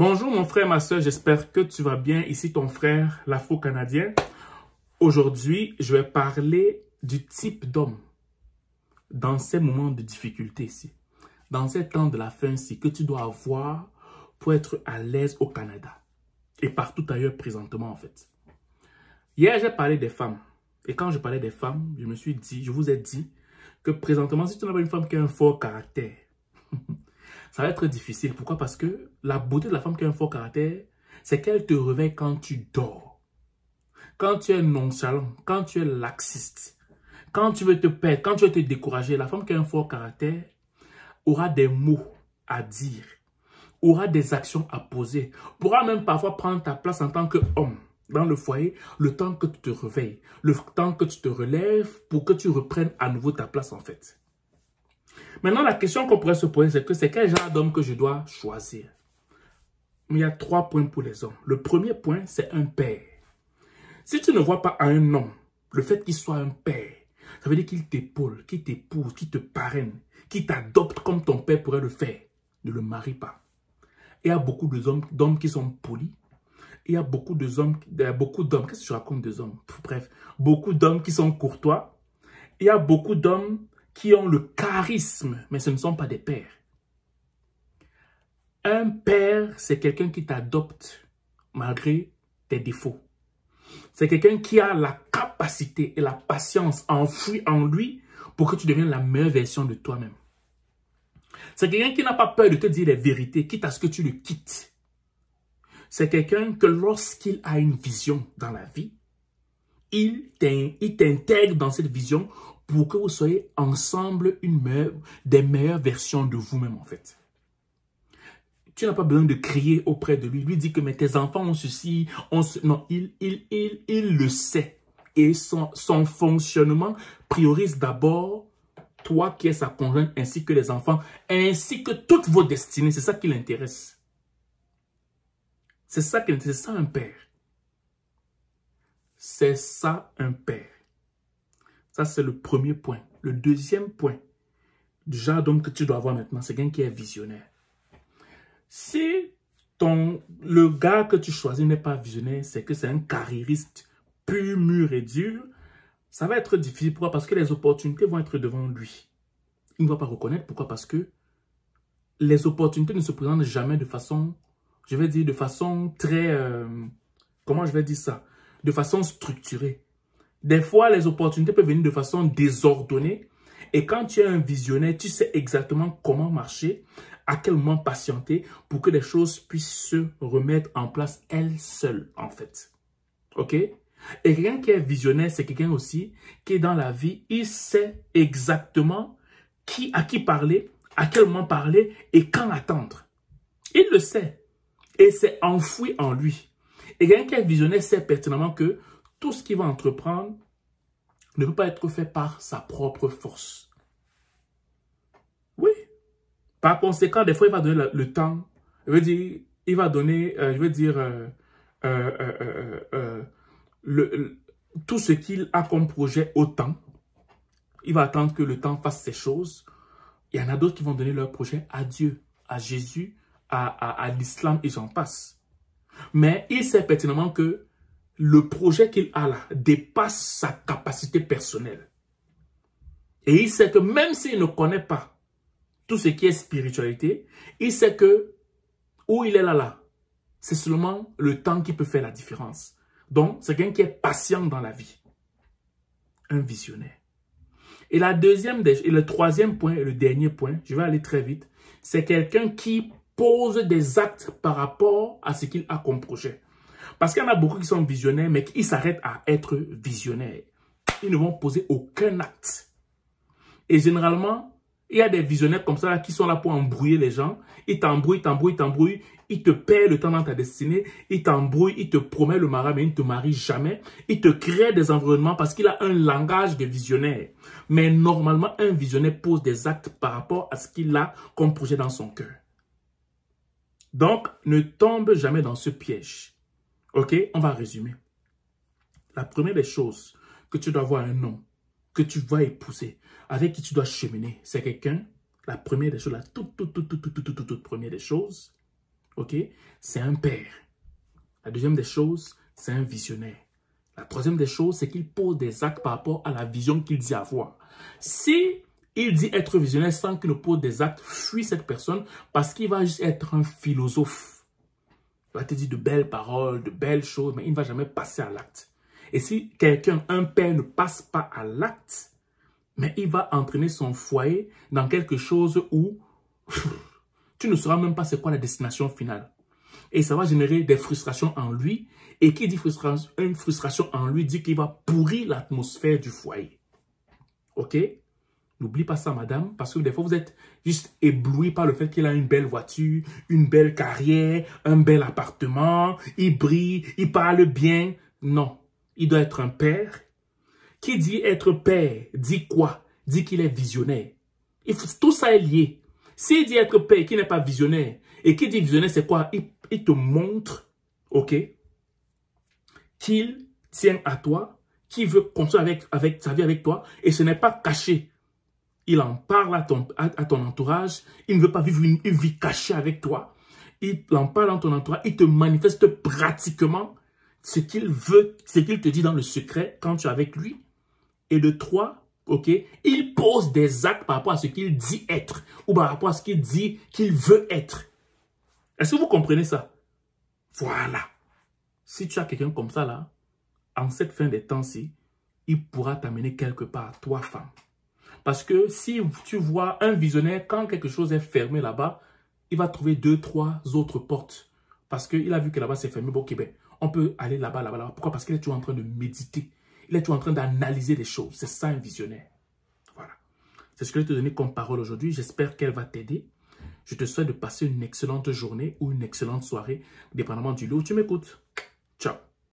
Bonjour mon frère, ma soeur, j'espère que tu vas bien. Ici ton frère, l'Afro-Canadien. Aujourd'hui, je vais parler du type d'homme dans ces moments de difficulté ici, dans ces temps de la fin ici, que tu dois avoir pour être à l'aise au Canada et partout ailleurs présentement en fait. Hier, j'ai parlé des femmes et quand je parlais des femmes, je vous ai dit que présentement, si tu n'as pas une femme qui a un fort caractère, ça va être difficile. Pourquoi? Parce que la beauté de la femme qui a un fort caractère, c'est qu'elle te réveille quand tu dors. Quand tu es nonchalant, quand tu es laxiste, quand tu veux te perdre, quand tu veux te décourager, la femme qui a un fort caractère aura des mots à dire, aura des actions à poser, pourra même parfois prendre ta place en tant qu'homme dans le foyer, le temps que tu te réveilles, le temps que tu te relèves pour que tu reprennes à nouveau ta place en fait. Maintenant, la question qu'on pourrait se poser, c'est quel genre d'homme que je dois choisir? Il y a 3 points pour les hommes. Le premier point, c'est un père. Si tu ne vois pas à un homme le fait qu'il soit un père, ça veut dire qu'il t'épaule, qu'il t'épouse, qu'il te parraine, qu'il t'adopte comme ton père pourrait le faire. Ne le marie pas. Il y a beaucoup d'hommes qui sont polis. Il y a beaucoup d'hommes, qu'est-ce que je raconte des hommes? Bref, beaucoup d'hommes qui sont courtois. Il y a beaucoup d'hommes qui ont le charisme, mais ce ne sont pas des pères. Un père, c'est quelqu'un qui t'adopte malgré tes défauts. C'est quelqu'un qui a la capacité et la patience enfouie en lui pour que tu deviennes la meilleure version de toi-même. C'est quelqu'un qui n'a pas peur de te dire les vérités, quitte à ce que tu le quittes. C'est quelqu'un que lorsqu'il a une vision dans la vie, il t'intègre dans cette vision pour que vous soyez ensemble des meilleures versions de vous-même en fait. Tu n'as pas besoin de crier auprès de lui. Lui dit que mais tes enfants ont ceci, non, il le sait. Et son fonctionnement priorise d'abord toi qui es sa conjointe ainsi que les enfants, ainsi que toutes vos destinées. C'est ça qui l'intéresse. C'est ça un père. C'est ça un père. Ça, c'est le premier point. Le deuxième point du genre d'homme que tu dois avoir maintenant, c'est quelqu'un qui est visionnaire. Si le gars que tu choisis n'est pas visionnaire, c'est que c'est un carriériste pur, mûr et dur, ça va être difficile. Pourquoi? Parce que les opportunités vont être devant lui. Il ne va pas reconnaître. Pourquoi? Parce que les opportunités ne se présentent jamais de façon, je vais dire, de façon très, comment je vais dire ça? De façon structurée. Des fois, les opportunités peuvent venir de façon désordonnée. Et quand tu es un visionnaire, tu sais exactement comment marcher, à quel moment patienter pour que les choses puissent se remettre en place elles seules, en fait. OK? Et quelqu'un qui est visionnaire, c'est quelqu'un aussi qui est dans la vie, il sait exactement à qui parler, à quel moment parler et quand attendre. Il le sait. Et c'est enfoui en lui. Et quelqu'un qui est visionnaire sait pertinemment que tout ce qu'il va entreprendre ne peut pas être fait par sa propre force. Oui. Par conséquent, des fois, il va donner le temps. Je veux dire, il va donner, tout ce qu'il a comme projet au temps. Il va attendre que le temps fasse ses choses. Il y en a d'autres qui vont donner leur projet à Dieu, à Jésus, à l'islam et j'en passe. Mais il sait pertinemment que le projet qu'il a là dépasse sa capacité personnelle. Et il sait que même s'il ne connaît pas tout ce qui est spiritualité, il sait que où il est là, c'est seulement le temps qui peut faire la différence. Donc, c'est quelqu'un qui est patient dans la vie. Un visionnaire. Et le troisième point, et le dernier point, je vais aller très vite, c'est quelqu'un qui pose des actes par rapport à ce qu'il a comme projet. Parce qu'il y en a beaucoup qui sont visionnaires, mais qui s'arrêtent à être visionnaires. Ils ne vont poser aucun acte. Et généralement, il y a des visionnaires comme ça là, qui sont là pour embrouiller les gens. Ils t'embrouillent, ils te perdent le temps dans ta destinée, ils t'embrouillent, ils te promettent le mariage, mais ils ne te marient jamais. Ils te créent des environnements parce qu'il a un langage de visionnaire. Mais normalement, un visionnaire pose des actes par rapport à ce qu'il a comme projet dans son cœur. Donc, ne tombe jamais dans ce piège. Ok, on va résumer. La première des choses que tu dois avoir un homme, que tu vas épouser, avec qui tu dois cheminer, c'est quelqu'un, la première des choses, la toute première des choses, ok? C'est un père. La deuxième des choses, c'est un visionnaire. La troisième des choses, c'est qu'il pose des actes par rapport à la vision qu'il dit avoir. Si il dit être visionnaire sans qu'il ne pose des actes, fuis cette personne parce qu'il va juste être un philosophe. Il va te dire de belles paroles, de belles choses, mais il ne va jamais passer à l'acte. Et si quelqu'un, un père, ne passe pas à l'acte, mais il va entraîner son foyer dans quelque chose où tu ne sauras même pas c'est quoi la destination finale. Et ça va générer des frustrations en lui. Et qui dit une frustration en lui dit qu'il va pourrir l'atmosphère du foyer. Ok? N'oublie pas ça, madame, parce que des fois, vous êtes juste ébloui par le fait qu'il a une belle voiture, une belle carrière, un bel appartement, il brille, il parle bien. Non, il doit être un père. Qui dit être père, dit quoi? Dit qu'il est visionnaire. Tout ça est lié. S'il dit être père, qui n'est pas visionnaire, et qui dit visionnaire, c'est quoi? Il te montre, ok, qu'il tient à toi, qu'il veut construire avec sa vie avec toi, et ce n'est pas caché. Il en parle à ton entourage, il ne veut pas vivre une vie cachée avec toi. Il en parle dans ton entourage, il te manifeste pratiquement ce qu'il veut, ce qu'il te dit dans le secret quand tu es avec lui. Et de 3, ok, il pose des actes par rapport à ce qu'il dit être, ou par rapport à ce qu'il dit qu'il veut être. Est-ce que vous comprenez ça? Voilà. Si tu as quelqu'un comme ça là, en cette fin des temps-ci, il pourra t'amener quelque part, toi femme. Parce que si tu vois un visionnaire, quand quelque chose est fermé là-bas, il va trouver 2, 3 autres portes. Parce qu'il a vu que là-bas c'est fermé. Bon, ok, ben, on peut aller là-bas, là-bas, là-bas. Pourquoi? Parce qu'il est toujours en train de méditer. Il est toujours en train d'analyser les choses. C'est ça un visionnaire. Voilà. C'est ce que je vais te donner comme parole aujourd'hui. J'espère qu'elle va t'aider. Je te souhaite de passer une excellente journée ou une excellente soirée, dépendamment du lieu où tu m'écoutes.